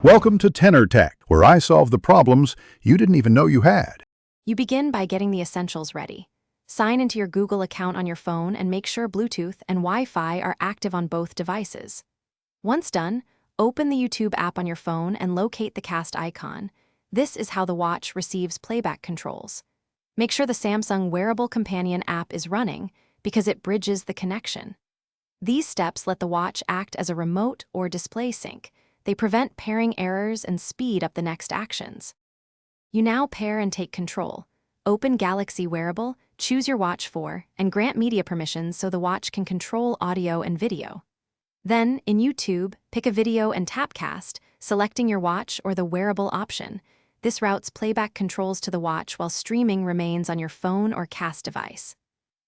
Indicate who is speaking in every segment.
Speaker 1: Welcome to Tenor Tech, where I solve the problems you didn't even know you had.
Speaker 2: You begin by getting the essentials ready. Sign into your Google account on your phone and make sure Bluetooth and Wi-Fi are active on both devices. Once done, open the YouTube app on your phone and locate the cast icon. This is how the watch receives playback controls. Make sure the Samsung Wearable Companion app is running because it bridges the connection. These steps let the watch act as a remote or display sync. They prevent pairing errors and speed up the next actions. You now pair and take control. Open Galaxy Wearable, choose your watch for, and grant media permissions so the watch can control audio and video. Then, in YouTube, pick a video and tap cast, selecting your watch or the wearable option. This routes playback controls to the watch while streaming remains on your phone or cast device.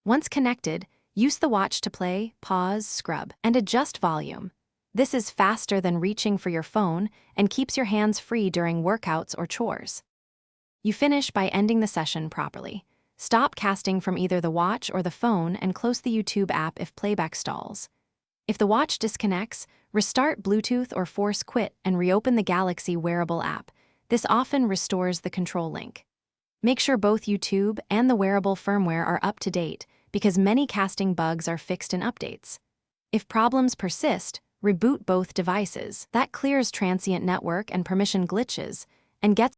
Speaker 2: Once connected, use the watch to play, pause, scrub, and adjust volume. This is faster than reaching for your phone and keeps your hands free during workouts or chores. You finish by ending the session properly. Stop casting from either the watch or the phone and close the YouTube app if playback stalls. If the watch disconnects, restart Bluetooth or force quit and reopen the Galaxy Wearable app. This often restores the control link. Make sure both YouTube and the wearable firmware are up to date because many casting bugs are fixed in updates. If problems persist, reboot both devices. That clears transient network and permission glitches and gets.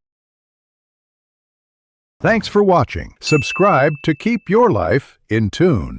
Speaker 1: Thanks for watching. Subscribe to keep your life in tune.